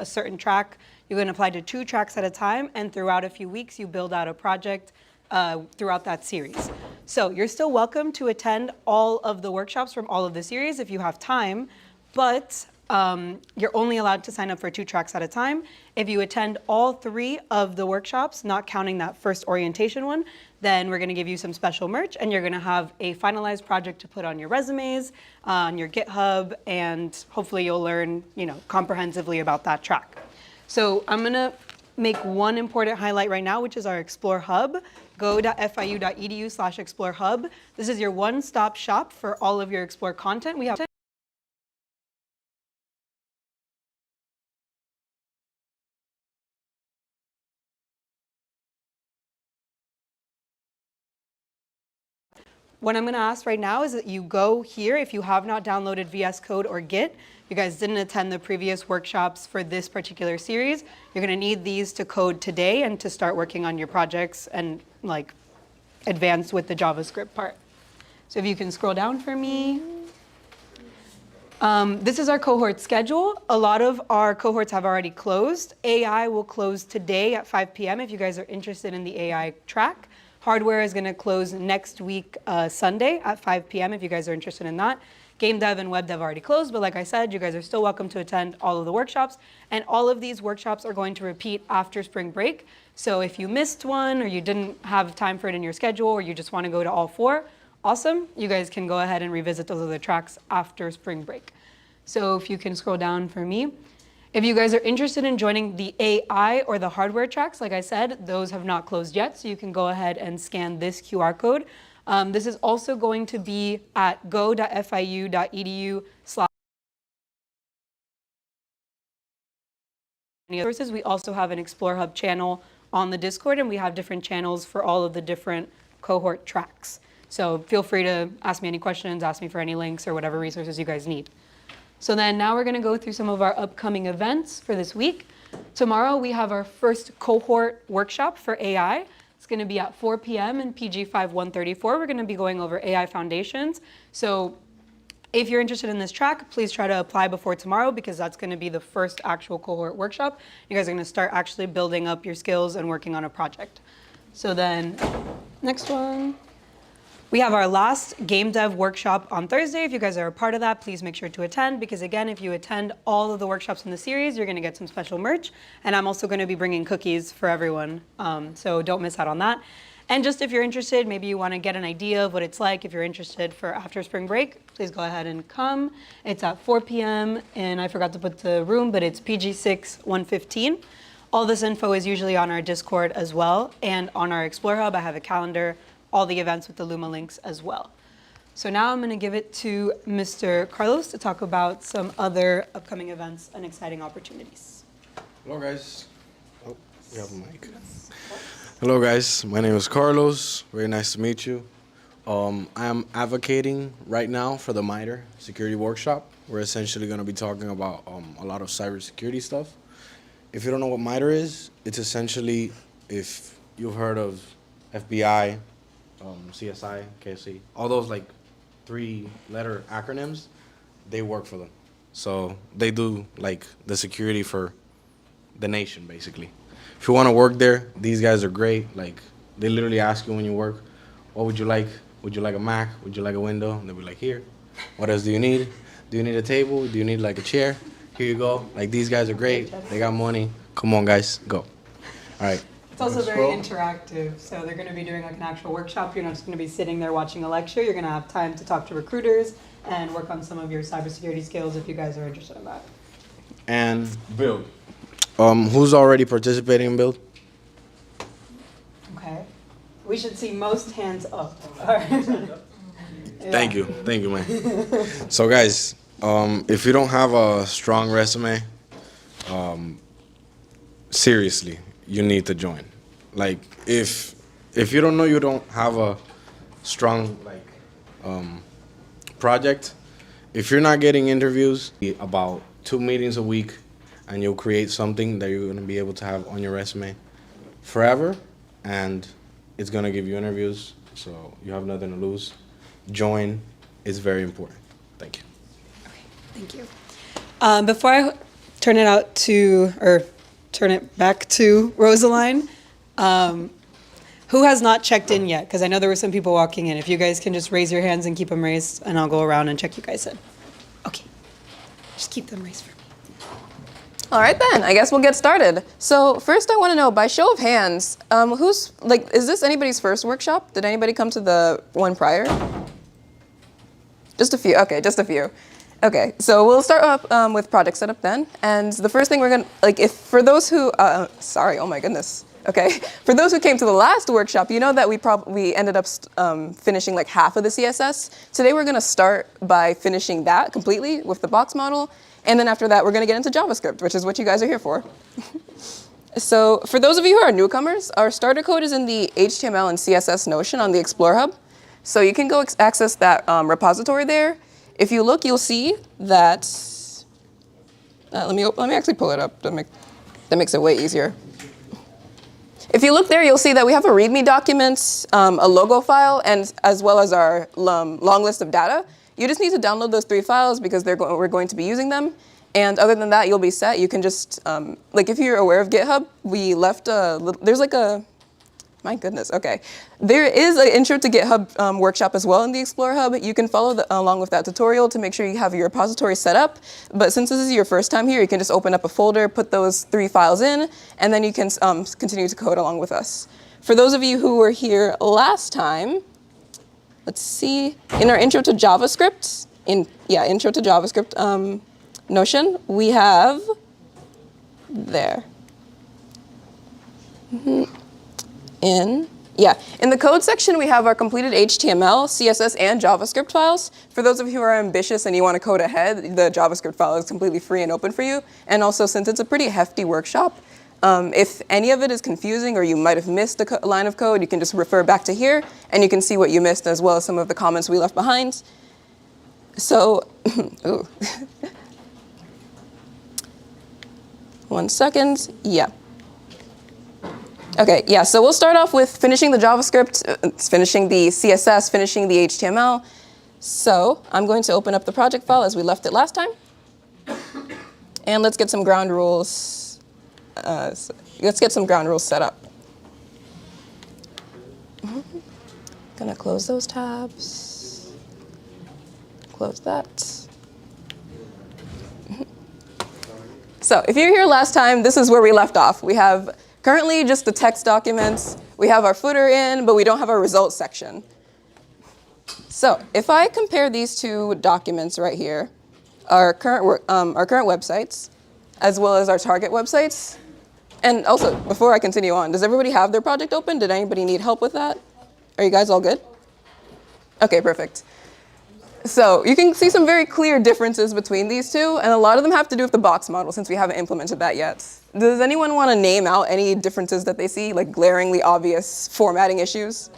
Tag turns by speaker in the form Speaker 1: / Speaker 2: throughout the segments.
Speaker 1: a certain track, you can apply to 2 tracks at a time, and throughout a few weeks, you build out a project throughout that series. So you're still welcome to attend all of the workshops from all of the series if you have time, but you're only allowed to sign up for 2 tracks at a time. If you attend all 3 of the workshops, not counting that first orientation one, then we're gonna give you some special merch, and you're gonna have a finalized project to put on your resumes, on your GitHub, and hopefully you'll learn, comprehensively about that track. So I'm gonna make one important highlight right now, which is our Explore Hub. Go.fiu.edu/Explore Hub. This is your one-stop shop for all of your Explore content. We have What I'm gonna ask right now is that you go here if you have not downloaded VS Code or Git. You guys didn't attend the previous workshops for this particular series. You're gonna need these to code today and to start working on your projects and advance with the JavaScript part. So if you can scroll down for me. This is our cohort schedule. A lot of our cohorts have already closed. AI will close today at 5 p.m. if you guys are interested in the AI track. Hardware is gonna close next week, Sunday at 5 p.m. if you guys are interested in that. Game dev and web dev already closed, but like I said, you guys are still welcome to attend all of the workshops. And all of these workshops are going to repeat after spring break. So if you missed one or you didn't have time for it in your schedule or you just wanna go to all 4, awesome. You guys can go ahead and revisit those other tracks after spring break. So if you can scroll down for me. If you guys are interested in joining the AI or the hardware tracks, like I said, those have not closed yet, so you can go ahead and scan this QR code. This is also going to be at go.fiu.edu/. Sources. We also have an Explore Hub channel on the Discord, and we have different channels for all of the different cohort tracks. So feel free to ask me any questions, ask me for any links or whatever resources you guys need. So then now we're gonna go through some of our upcoming events for this week. Tomorrow we have our first cohort workshop for AI. It's gonna be at 4 p.m. in PG5 134. We're gonna be going over AI foundations. So if you're interested in this track, please try to apply before tomorrow because that's gonna be the first actual cohort workshop. You guys are gonna start actually building up your skills and working on a project. So then, next one. We have our last game dev workshop on Thursday. If you guys are a part of that, please make sure to attend because again, if you attend all of the workshops in the series, you're gonna get some special merch. And I'm also gonna be bringing cookies for everyone. So don't miss out on that. And just if you're interested, maybe you wanna get an idea of what it's like. If you're interested for after spring break, please go ahead and come. It's at 4 p.m. and I forgot to put the room, but it's PG6 115. All this info is usually on our Discord as well. And on our Explore Hub, I have a calendar, all the events with the Luma links as well. So now I'm going to give it to Mr. Carlos to talk about some other upcoming events and exciting opportunities.
Speaker 2: Hello guys. Oh, we have a mic. Hello guys, my name is Carlos. Very nice to meet you. I am advocating right now for the MITRE security workshop. We're essentially going to be talking about a lot of cybersecurity stuff. If you don't know what MITRE is, it's essentially, if you've heard of FBI, CSI, KSC, all those 3-letter acronyms, they work for them. So they do the security for the nation, basically. If you want to work there, these guys are great. They literally ask you when you work, what would you like? Would you like a Mac? Would you like a window? And they'll be like, here. What else do you need? Do you need a table? Do you need a chair? Here you go. These guys are great. They got money. Come on, guys, go. All right.
Speaker 1: It's also very interactive, so they're going to be doing an actual workshop. You're not just going to be sitting there watching a lecture. You're going to have time to talk to recruiters and work on some of your cybersecurity skills if you guys are interested in that.
Speaker 2: And Build. Who's already participating in Build?
Speaker 1: Okay. We should see most hands up. All right. Yeah.
Speaker 2: Thank you, man. So guys, if you don't have a strong resume, seriously, you need to join. If you don't know you don't have a strong project, if you're not getting interviews, about 2 meetings a week, and you'll create something that you're gonna be able to have on your resume forever, and it's gonna give you interviews, so you have nothing to lose. Join is very important. Thank you.
Speaker 1: Okay, thank you. Before I turn it back to Rosaline. Who has not checked in yet? Because I know there were some people walking in. If you guys can just raise your hands and keep them raised, and I'll go around and check you guys in. Okay. Just keep them raised for me.
Speaker 3: All right then, I guess we'll get started. So first I want to know, by show of hands, is this anybody's first workshop? Did anybody come to the one prior? Just a few, okay, just a few. Okay, so we'll start up with project setup then. And the first thing we're gonna, for those who, oh my goodness. Okay, for those who came to the last workshop, you know that we ended up finishing like half of the CSS. Today we're gonna start by finishing that completely with the box model. And then after that, we're going to get into JavaScript, which is what you guys are here for. So for those of you who are newcomers, our starter code is in the HTML and CSS Notion on the Explore Hub. So you can go access that repository there. If you look, you'll see that, let me actually pull it up. That makes it way easier. If you look there, you'll see that we have a README document, a logo file, and as well as our long list of data. You just need to download those 3 files because we're going to be using them. And other than that, you'll be set. You can just, if you're aware of GitHub, we left my goodness, okay. There is an intro to GitHub workshop as well in the Explore Hub. You can follow along with that tutorial to make sure you have your repository set up. But since this is your first time here, you can just open up a folder, put those 3 files in, and then you can continue to code along with us. For those of you who were here last time, let's see, in our intro to JavaScript, intro to JavaScript Notion, we have there. In the code section, we have our completed HTML, CSS, and JavaScript files. For those of you who are ambitious and you want to code ahead, the JavaScript file is completely free and open for you. And also, since it's a pretty hefty workshop, if any of it is confusing or you might have missed a line of code, you can just refer back to here, and you can see what you missed as well as some of the comments we left behind. So, ooh. 1 second, yeah. Okay, yeah, so we'll start off with finishing the JavaScript, finishing the CSS, finishing the HTML. So I'm going to open up the project file as we left it last time. And let's get some ground rules. Let's get some ground rules set up. Gonna close those tabs. Close that. So if you're here last time, this is where we left off. We have currently just the text documents. We have our footer in, but we don't have our results section. So if I compare these 2 documents right here, our current websites, as well as our target websites, and also, before I continue on, does everybody have their project open? Did anybody need help with that? Are you guys all good? Okay, perfect. So you can see some very clear differences between these 2, and a lot of them have to do with the box model since we haven't implemented that yet. Does anyone want to name out any differences that they see, like glaringly obvious formatting issues?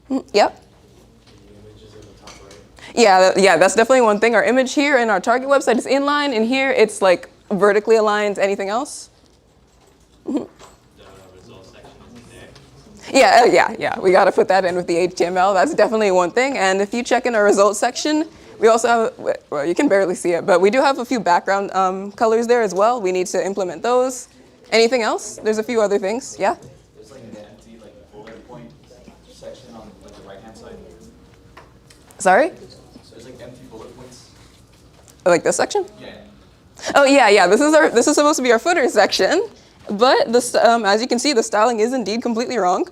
Speaker 3: Yep. Yeah, that's definitely one thing. Our image here in our target website is inline, and here it's like vertically aligned. Anything else? Yeah, we got to put that in with the HTML. That's definitely one thing. And if you check in our results section, we also have, well, you can barely see it, but we do have a few background colors there as well. We need to implement those. Anything else? There's a few other things. Yeah?
Speaker 4: There's like an empty bullet point section on the right-hand side.
Speaker 3: Sorry?
Speaker 4: So there's like empty bullet points.
Speaker 3: Like this section?
Speaker 4: Yeah.
Speaker 3: Oh yeah. This is supposed to be our footer section, but this, as you can see, the styling is indeed completely wrong.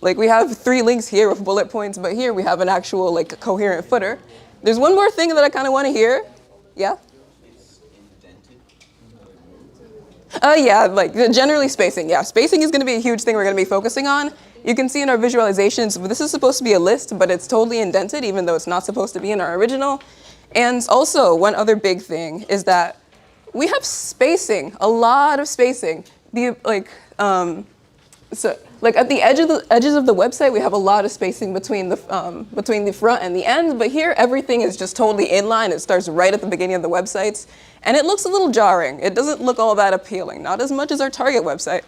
Speaker 3: Like we have 3 links here with bullet points, but here we have an actual coherent footer. There's one more thing that I kind of want to hear. Yeah?
Speaker 4: It's indented.
Speaker 3: Generally spacing. Yeah, spacing is going to be a huge thing we're going to be focusing on. You can see in our visualizations, this is supposed to be a list, but it's totally indented, even though it's not supposed to be in our original. And also, one other big thing is that we have spacing, a lot of spacing. So at the edges of the website, we have a lot of spacing between the front and the end, but here everything is just totally inline. It starts right at the beginning of the websites, and it looks a little jarring. It doesn't look all that appealing, not as much as our target website.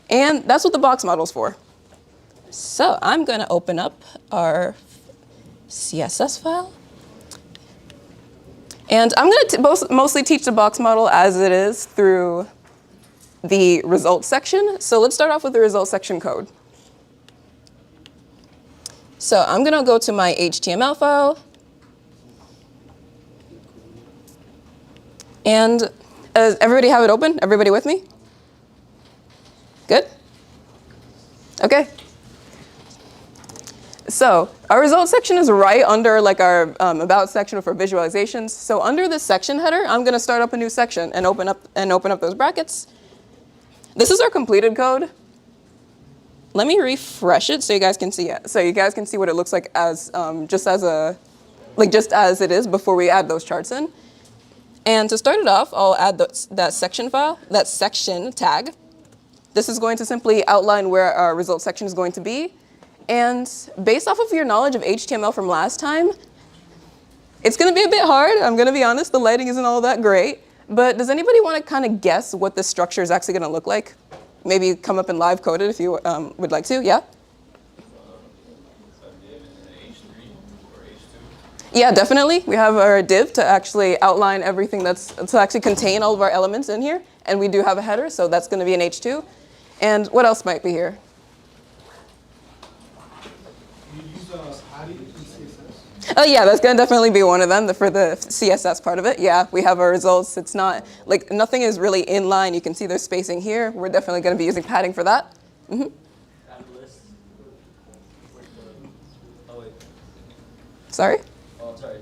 Speaker 3: And that's what the box model's for. So I'm going to open up our CSS file. And I'm going to mostly teach the box model as it is through the results section. So let's start off with the results section code. So I'm going to go to my HTML file. And does everybody have it open? Everybody with me? Good? Okay. So our results section is right under like our about section for visualizations. So under this section header, I'm going to start up a new section and open up those brackets. This is our completed code. Let me refresh it so you guys can see it. So you guys can see what it looks like as just as it is before we add those charts in. And to start it off, I'll add that section file, that section tag. This is going to simply outline where our results section is going to be. And based off of your knowledge of HTML from last time, it's going to be a bit hard. I'm going to be honest, the lighting isn't all that great. But does anybody want to kind of guess what this structure is actually going to look like? Maybe come up and live code it if you would like to. Yeah? Yeah, definitely. We have our div to actually outline everything to actually contain all of our elements in here. And we do have a header, so that's going to be an H2. And what else might be here? Oh yeah, that's going to definitely be one of them for the CSS part of it. Yeah, we have our results. It's not, like, nothing is really inline. You can see there's spacing here. We're definitely going to be using padding for that. Mm-hmm. Sorry?
Speaker 4: Oh, sorry.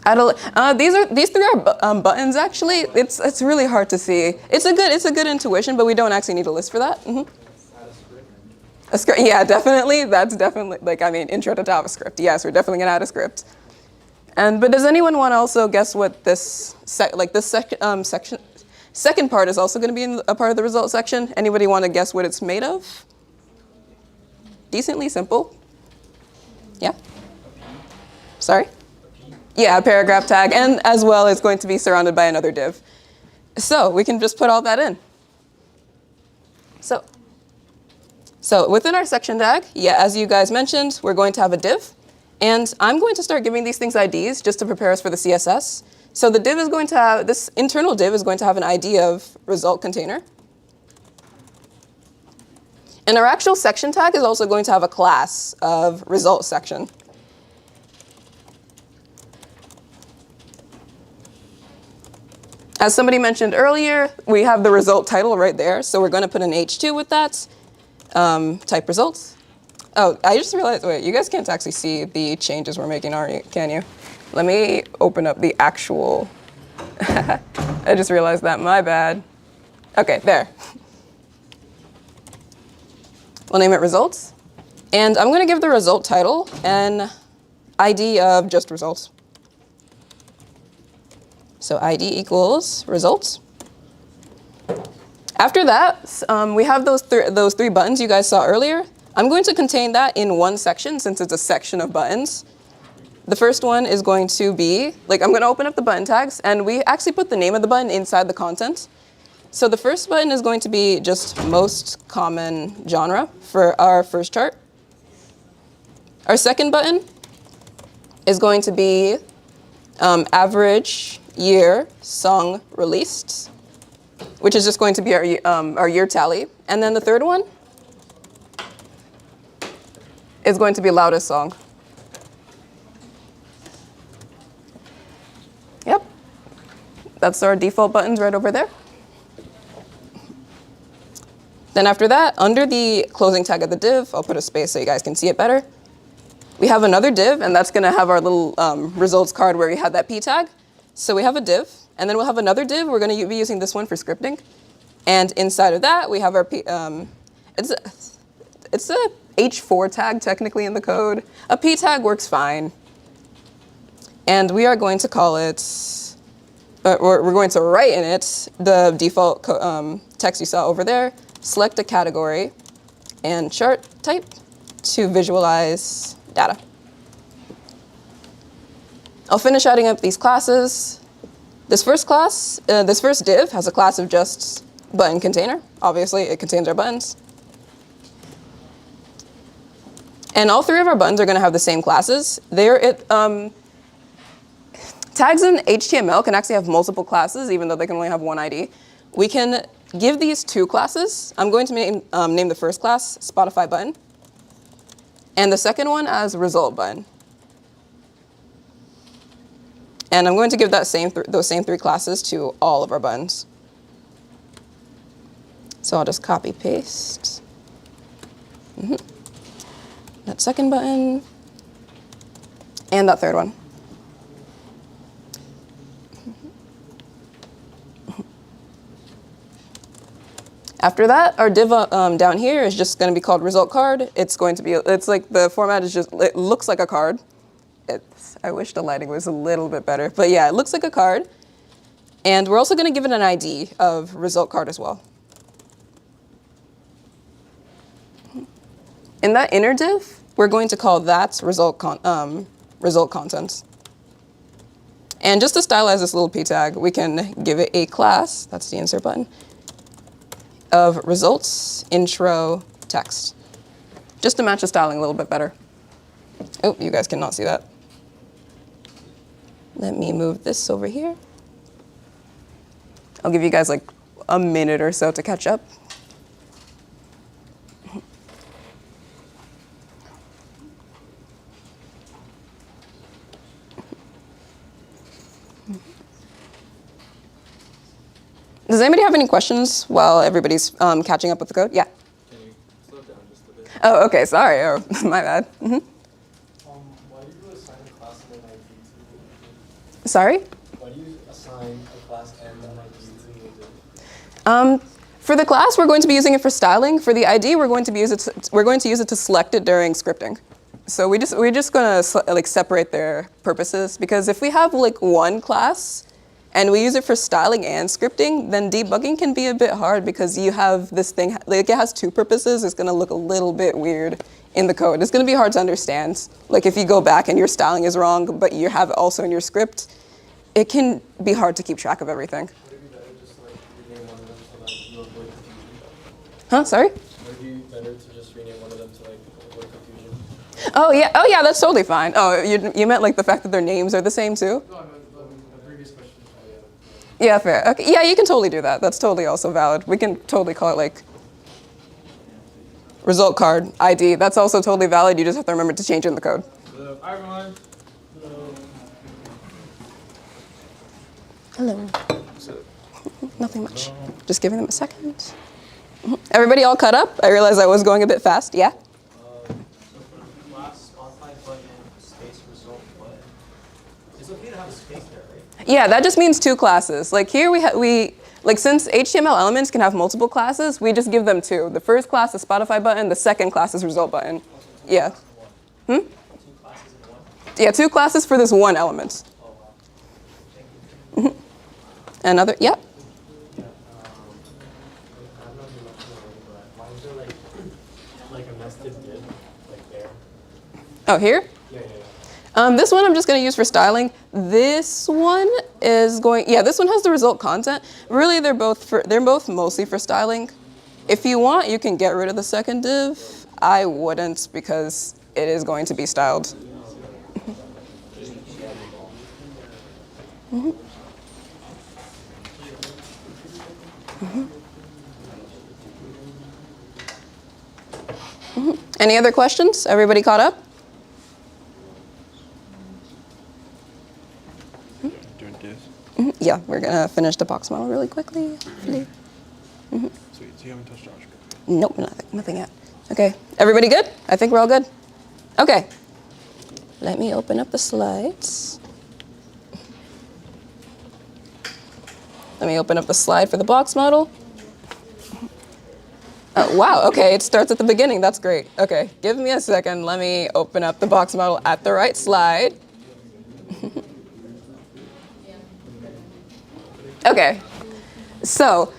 Speaker 4: Add a list.
Speaker 3: These three are buttons, actually. It's really hard to see. It's a good intuition, but we don't actually need a list for that. Mm-hmm. A script, yeah, definitely. That's definitely, intro to JavaScript. Yes, we're definitely going to add a script. But does anyone want to also guess what this second part is also going to be a part of the results section? Anybody want to guess what it's made of? Decently simple. Yeah? Sorry? Yeah, a paragraph tag, and as well it's going to be surrounded by another div. So we can just put all that in. So within our section tag, yeah, as you guys mentioned, we're going to have a div. And I'm going to start giving these things IDs just to prepare us for the CSS. So the div is going to have, this internal div is going to have an ID of result container. And our actual section tag is also going to have a class of result section. As somebody mentioned earlier, we have the result title right there. So we're going to put an H2 with that. Type results. Oh, I just realized, wait, you guys can't actually see the changes we're making, can you? Let me open up the actual, I just realized that, my bad. Okay, there. We'll name it results. And I'm going to give the result title an ID of just results. So ID equals results. After that, we have those three buttons you guys saw earlier. I'm going to contain that in one section since it's a section of buttons. The first one is going to be, I'm going to open up the button tags, and we actually put the name of the button inside the content. So the first button is going to be just most common genre for our first chart. Our second button is going to be average year song released, which is just going to be our year tally. And then the third one is going to be loudest song. Yep. That's our default buttons right over there. Then after that, under the closing tag of the div, I'll put a space so you guys can see it better. We have another div, and that's going to have our little results card where we had that p tag. So we have a div, and then we'll have another div. We're going to be using this one for scripting. And inside of that, we have our it's a h4 tag technically in the code. A p tag works fine. And we are going to call it, we're going to write in it the default text you saw over there. Select a category and chart type to visualize data. I'll finish adding up these classes. This first div has a class of just button container. Obviously, it contains our buttons. And all three of our buttons are going to have the same classes. Tags in HTML can actually have multiple classes, even though they can only have one ID. We can give these 2 classes. I'm going to name the first class Spotify button, and the second one as result button. And I'm going to give those same 3 classes to all of our buttons. So I'll just copy paste that second button and that third one. After that, our div down here is just going to be called result card. It's like the format is just, it looks like a card. I wish the lighting was a little bit better, but yeah, it looks like a card. And we're also going to give it an ID of result card as well. In that inner div, we're going to call that result contents. And just to stylize this little p tag, we can give it a class, that's the insert button, of results intro text, just to match the styling a little bit better. Oh, you guys cannot see that. Let me move this over here. I'll give you guys like a minute or so to catch up. Does anybody have any questions while everybody's catching up with the code? Yeah.
Speaker 5: Can you slow down just a bit?
Speaker 3: Oh, okay, sorry. Oh, my bad.
Speaker 5: Why do you assign a class and an ID to
Speaker 3: Sorry?
Speaker 5: Why do you assign a class and an ID to
Speaker 3: For the class, we're going to be using it for styling. For the ID, we're going to use it to select it during scripting. So we're just going to like separate their purposes, because if we have like one class and we use it for styling and scripting, then debugging can be a bit hard, because you have this thing, like it has 2 purposes. It's gonna look a little bit weird in the code. It's gonna be hard to understand. Like if you go back and your styling is wrong, but you have it also in your script, it can be hard to keep track of everything.
Speaker 5: Would it be better just like rename one of them so that you avoid confusion?
Speaker 3: Huh, sorry?
Speaker 5: Would it be better to just rename one of them to like avoid confusion?
Speaker 3: Oh yeah, that's totally fine. Oh, you meant like the fact that their names are the same too?
Speaker 5: No, I meant the previous question.
Speaker 3: Yeah, fair. Okay. Yeah, you can totally do that. That's totally also valid. We can totally call it like result card ID. That's also totally valid. You just have to remember to change it in the code.
Speaker 5: Hi everyone.
Speaker 3: Hello. Nothing much. Just giving them a second. Everybody all caught up? I realized I was going a bit fast. Yeah?
Speaker 4: Class Spotify button space result button. It's okay to have a space there, right?
Speaker 3: Yeah, that just means 2 classes. Like here we like since HTML elements can have multiple classes, we just give them 2. The first class is Spotify button, the second class is result button. Yeah.
Speaker 4: 2 classes in one?
Speaker 3: Yeah, 2 classes for this one element.
Speaker 4: Oh, wow. Thank you.
Speaker 3: Another, yeah.
Speaker 5: I'm not too much more, but why is there like a nested div like there?
Speaker 3: Oh, here?
Speaker 5: Yeah.
Speaker 3: This one I'm just going to use for styling. This one is going, yeah, this one has the result content. Really, they're both mostly for styling. If you want, you can get rid of the second div. I wouldn't, because it is going to be styled. Any other questions? Everybody caught up?
Speaker 2: Doing this.
Speaker 3: Yeah, we're gonna finish the box model really quickly.
Speaker 2: Sweet. So you haven't touched JavaScript.
Speaker 3: Nope, nothing yet. Okay, everybody good? I think we're all good. Okay, let me open up the slides. Let me open up the slide for the box model. Oh, wow, okay, it starts at the beginning. That's great. Okay, give me a second. Let me open up the box model at the right slide. Okay, so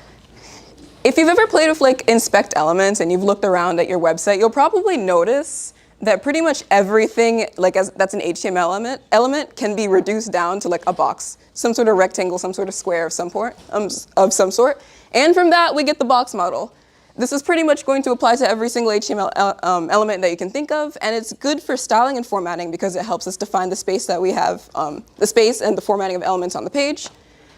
Speaker 3: if you've ever played with like inspect elements and you've looked around at your website, you'll probably notice that pretty much everything that's an HTML element can be reduced down to like a box, some sort of rectangle, some sort of square of some sort. And from that, we get the box model. This is pretty much going to apply to every single HTML element that you can think of, and it's good for styling and formatting because it helps us define the space that we have, the space and the formatting of elements on the page.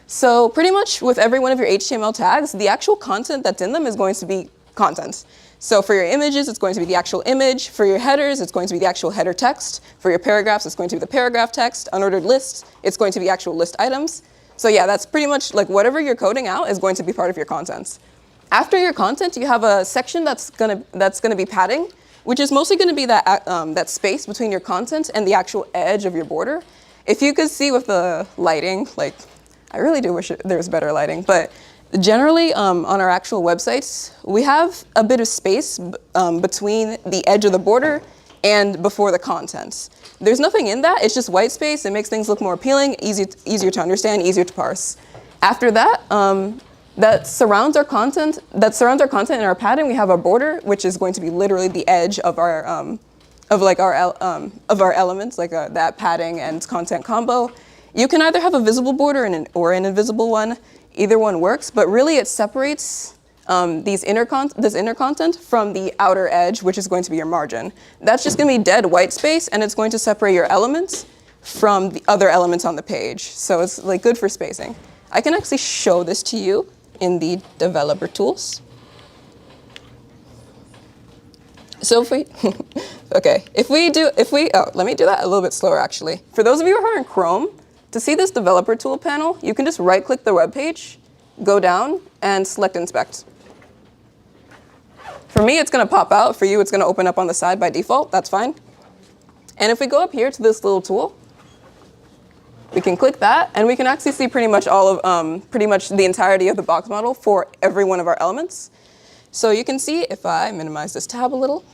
Speaker 3: So pretty much with every one of your HTML tags, the actual content that's in them is going to be content. So for your images, it's going to be the actual image. For your headers, it's going to be the actual header text. For your paragraphs, it's going to be the paragraph text. Unordered lists, it's going to be actual list items. So yeah, that's pretty much like whatever you're coding out is going to be part of your content. After your content, you have a section that's gonna be padding, which is mostly gonna be that space between your content and the actual edge of your border. If you could see with the lighting, like I really do wish there was better lighting, but generally on our actual websites, we have a bit of space between the edge of the border and before the content. There's nothing in that, it's just white space. It makes things look more appealing, easier to understand, easier to parse. After that, that surrounds our content in our padding, we have our border, which is going to be literally the edge of our elements, like that padding and content combo. You can either have a visible border or an invisible one. Either one works, but really it separates this inner content from the outer edge, which is going to be your margin. That's just going to be dead white space, and it's going to separate your elements from the other elements on the page. So it's like good for spacing. I can actually show this to you in the developer tools. So if we, okay, let me do that a little bit slower actually. For those of you who are in Chrome, to see this developer tool panel, you can just right click the web page, go down and select inspect. For me, it's gonna pop out. For you, it's gonna open up on the side by default, that's fine. And if we go up here to this little tool, we can click that and we can actually see pretty much the entirety of the box model for every one of our elements. So you can see, if I minimize this tab a little,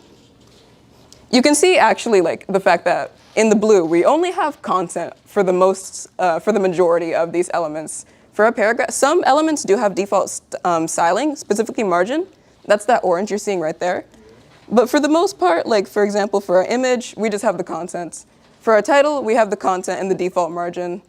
Speaker 3: you can see actually like the fact that in the blue, we only have content for the majority of these elements. For a paragraph, some elements do have default styling, specifically margin. That's that orange you're seeing right there. But for the most part, like for example, for our image, we just have the contents. For our title, we have the content and the default margin.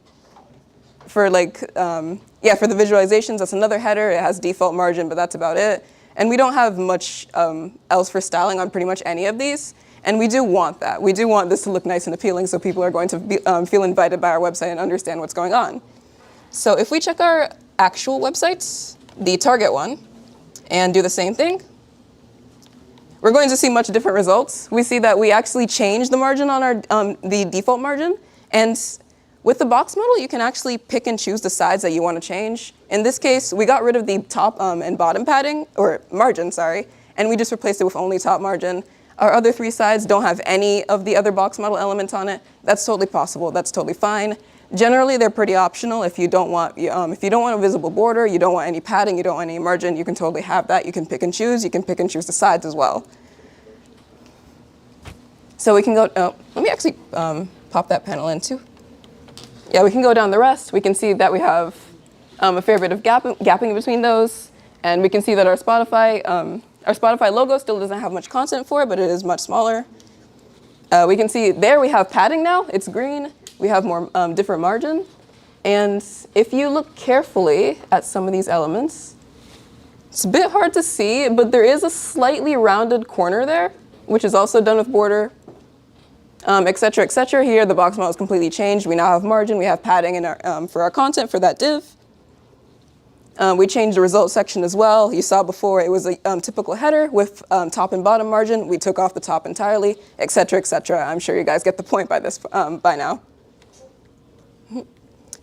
Speaker 3: For for the visualizations, that's another header. It has default margin, but that's about it. And we don't have much else for styling on pretty much any of these. And we do want that. We do want this to look nice and appealing so people are going to feel invited by our website and understand what's going on. So if we check our actual websites, the target one, and do the same thing, we're going to see much different results. We see that we actually changed the margin on our the default margin. And with the box model, you can actually pick and choose the sides that you want to change. In this case, we got rid of the top and bottom padding, or margin, sorry, and we just replaced it with only top margin. Our other three sides don't have any of the other box model elements on it. That's totally possible. That's totally fine. Generally, they're pretty optional. If you don't want a visible border, you don't want any padding, you don't want any margin, you can totally have that. You can pick and choose. You can pick and choose the sides as well. So we can go. Let me actually pop that panel in too. Yeah, we can go down the rest. We can see that we have a fair bit of gapping between those, and we can see that our Spotify logo still doesn't have much content for it, but it is much smaller. We can see there we have padding now. It's green. We have more different margin. And if you look carefully at some of these elements, it's a bit hard to see, but there is a slightly rounded corner there, which is also done with border, et cetera, et cetera. Here, the box model is completely changed. We now have margin. We have padding in our, for our content for that div. We changed the results section as well. You saw before it was a typical header with top and bottom margin. We took off the top entirely, et cetera, et cetera. I'm sure you guys get the point by now.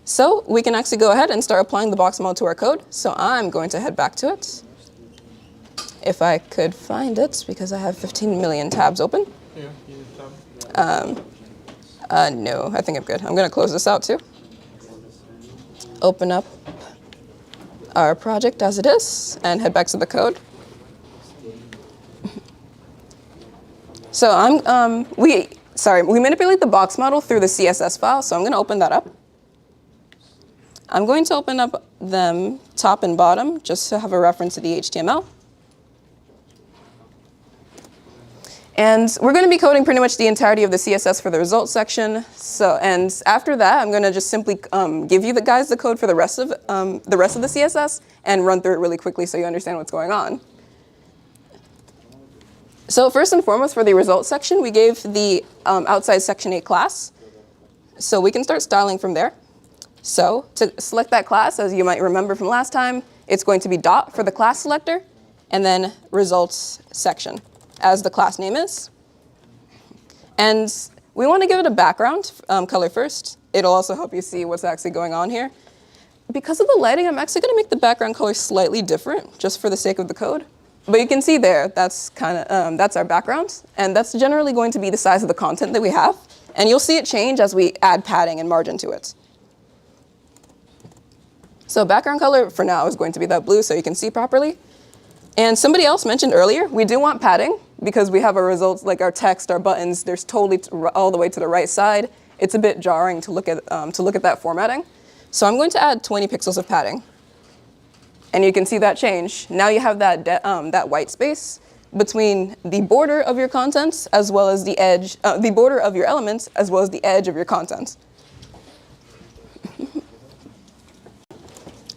Speaker 3: So we can actually go ahead and start applying the box model to our code. So I'm going to head back to it. If I could find it, because I have 15 million tabs open.
Speaker 5: Yeah, you need tab.
Speaker 3: No, I think I'm good. I'm going to close this out too. Open up our project as it is and head back to the code. So we manipulate the box model through the CSS file, so I'm going to open that up. I'm going to open up them top and bottom just to have a reference to the HTML. And we're going to be coding pretty much the entirety of the CSS for the results section. And after that, I'm going to just simply give you guys the code for the rest of the CSS and run through it really quickly so you understand what's going on. So first and foremost, for the results section, we gave the outside section a class. So we can start styling from there. So to select that class, as you might remember from last time, it's going to be dot for the class selector, and then results section, as the class name is. And we want to give it a background color first. It'll also help you see what's actually going on here. Because of the lighting, I'm actually going to make the background color slightly different, just for the sake of the code. But you can see there, that's that's our background, and that's generally going to be the size of the content that we have. And you'll see it change as we add padding and margin to it. So background color for now is going to be that blue so you can see properly. And somebody else mentioned earlier, we do want padding because we have our results, like our text, our buttons, there's totally all the way to the right side. It's a bit jarring to look at that formatting. So I'm going to add 20 pixels of padding. And you can see that change. Now you have that white space between the border of your contents as well as the edge, the border of your elements as well as the edge of your content.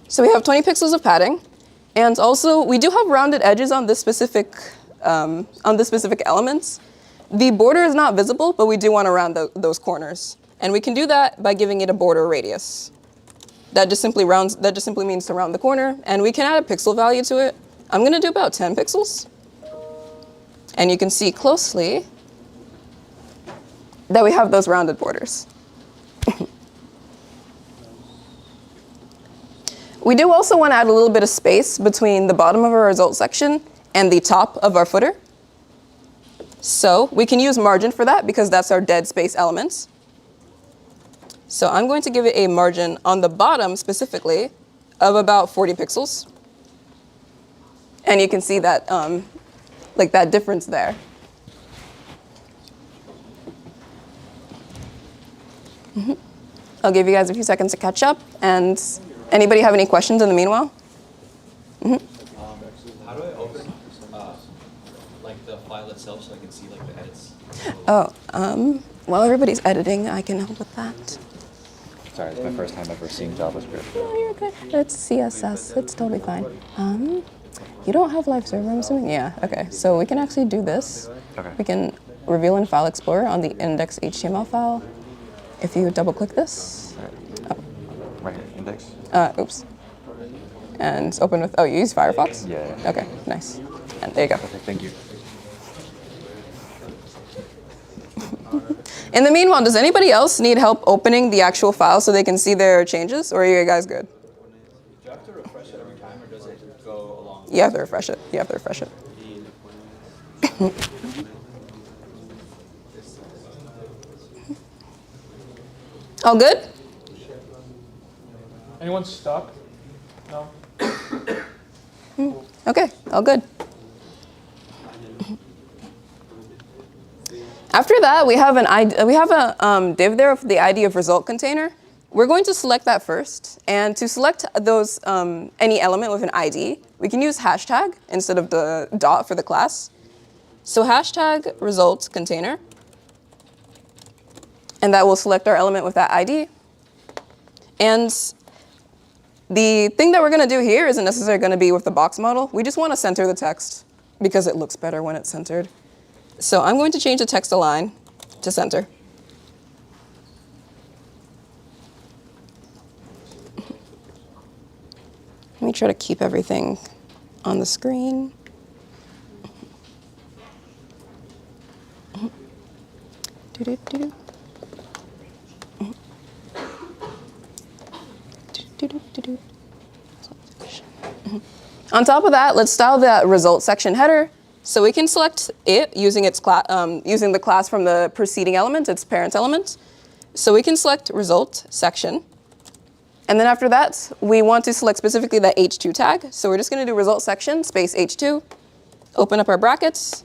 Speaker 3: So we have 20 pixels of padding, and also we do have rounded edges on this specific elements. The border is not visible, but we do want to round those corners, and we can do that by giving it a border radius. That just simply means to round the corner, and we can add a pixel value to it. I'm going to do about 10 pixels, and you can see closely that we have those rounded borders. We do also want to add a little bit of space between the bottom of our results section and the top of our footer. So we can use margin for that because that's our dead space elements. So I'm going to give it a margin on the bottom specifically of about 40 pixels. And you can see that, like that difference there. I'll give you guys a few seconds to catch up, and anybody have any questions in the meanwhile?
Speaker 4: How do I open like the file itself so I can see like the edits?
Speaker 3: Oh, while everybody's editing, I can help with that.
Speaker 4: Sorry, it's my first time ever seeing JavaScript.
Speaker 3: No, you're good. It's CSS. It's totally fine. You don't have live server, I'm assuming? Yeah, okay. So we can actually do this.
Speaker 4: Okay.
Speaker 3: We can reveal in File Explorer on the index HTML file. If you double click this.
Speaker 4: Right here, index?
Speaker 3: Oops. And open with, oh, you use Firefox?
Speaker 4: Yeah.
Speaker 3: Okay, nice. And there you go.
Speaker 4: Okay, thank you.
Speaker 3: In the meanwhile, does anybody else need help opening the actual file so they can see their changes, or are you guys good?
Speaker 4: Do you have to refresh it every time, or does it go along?
Speaker 3: You have to refresh it. You have to refresh it. All good?
Speaker 5: Anyone stuck? No?
Speaker 3: Okay, all good. After that, we have a div there of the ID of result container. We're going to select that first, and to select those any element with an ID, we can use hashtag instead of the dot for the class. So hashtag result container, and that will select our element with that ID. And the thing that we're going to do here isn't necessarily going to be with the box model. We just want to center the text because it looks better when it's centered. So I'm going to change the text align to center. Let me try to keep everything on the screen. Do-do-do-do. Do-do-do-do. On top of that, let's style that result section header. So we can select it using its using the class from the preceding element, its parent element. So we can select result section. And then after that, we want to select specifically that h2 tag. So we're just going to do result section space h2, open up our brackets.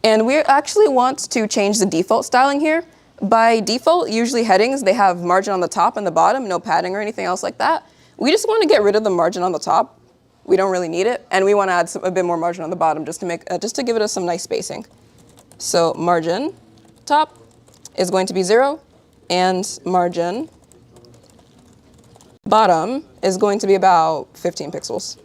Speaker 3: And we actually want to change the default styling here. By default, usually headings, they have margin on the top and the bottom, no padding or anything else like that. We just want to get rid of the margin on the top. We don't really need it, and we want to add a bit more margin on the bottom just to make just to give it some nice spacing. So margin top is going to be 0, and margin bottom is going to be about 15 pixels.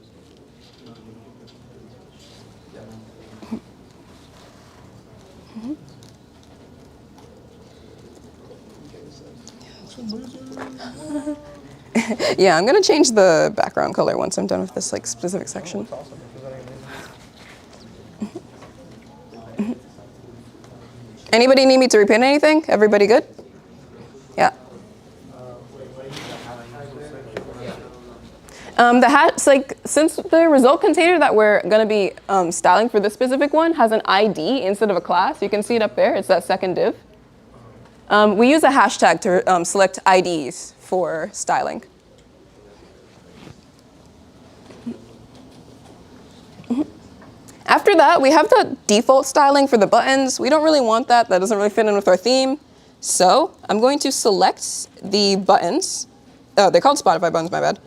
Speaker 3: Yeah, I'm gonna change the background color once I'm done with this like specific section. Anybody need me to repeat anything? Everybody good? Yeah. The hat, like, since the result container that we're gonna be styling for this specific one has an ID instead of a class, you can see it up there, it's that second div. We use a hashtag to select IDs for styling. After that, we have the default styling for the buttons. We don't really want that. That doesn't really fit in with our theme. So I'm going to select the buttons. Oh, they're called Spotify buttons, my bad.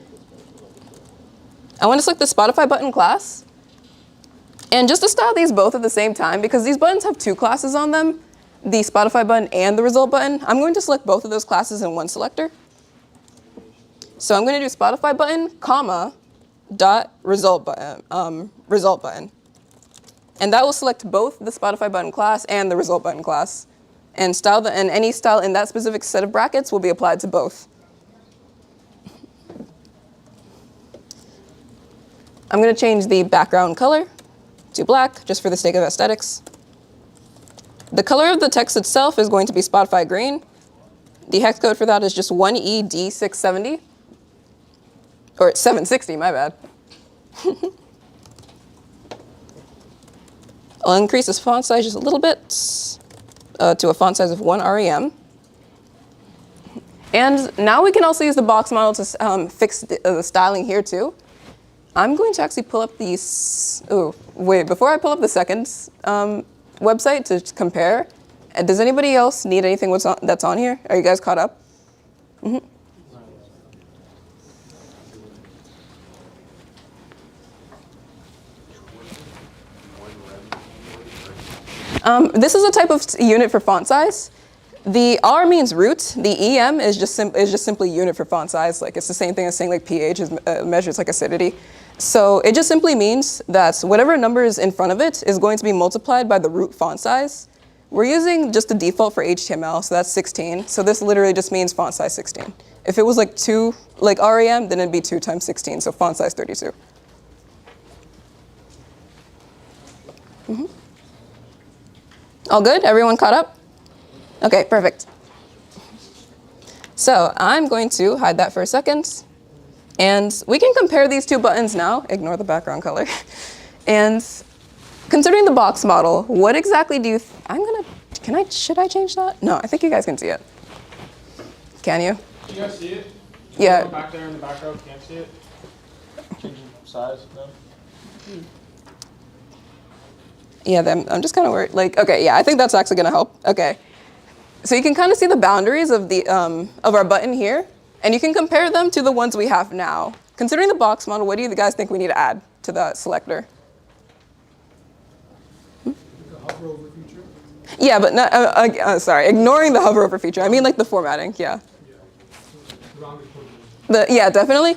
Speaker 3: I want to select the Spotify button class. And just to style these both at the same time, because these buttons have two classes on them, the Spotify button and the result button, I'm going to select both of those classes in one selector. So I'm going to do Spotify button, comma, dot result button, result button. And that will select both the Spotify button class and the result button class. And any style in that specific set of brackets will be applied to both. I'm going to change the background color to black, just for the sake of aesthetics. The color of the text itself is going to be Spotify green. The hex code for that is just 1ED670. Or 760, my bad. I'll increase this font size just a little bit to a font size of 1 REM. And now we can also use the box model to fix the styling here too. I'm going to actually pull up these. Oh, wait, before I pull up the second website to compare, does anybody else need anything that's on here? Are you guys caught up? Mm-hmm. This is a type of unit for font size. The R means root. The EM is just simply unit for font size. Like, it's the same thing as saying like pH measures like acidity. So it just simply means that whatever number is in front of it is going to be multiplied by the root font size. We're using just the default for HTML, so that's 16. So this literally just means font size 16. If it was like 2, like REM, then it'd be 2 times 16, so font size 32. Mm-hmm. All good? Everyone caught up? Okay, perfect. So I'm going to hide that for a second. And we can compare these two buttons now. Ignore the background color. And considering the box model, what exactly do you, should I change that? No, I think you guys can see it. Can you?
Speaker 5: Can you guys see it?
Speaker 3: Yeah.
Speaker 5: Back there in the back row, can't see it? Changing size, no?
Speaker 3: Yeah, I'm just kind of worried. Like, okay, yeah, I think that's actually going to help. Okay. So you can kind of see the boundaries of the of our button here, and you can compare them to the ones we have now. Considering the box model, what do you guys think we need to add to the selector?
Speaker 6: The hover over feature?
Speaker 3: Yeah, but not, sorry, ignoring the hover over feature. I mean like the formatting, yeah.
Speaker 6: Yeah. Rounded corners.
Speaker 3: Yeah, definitely.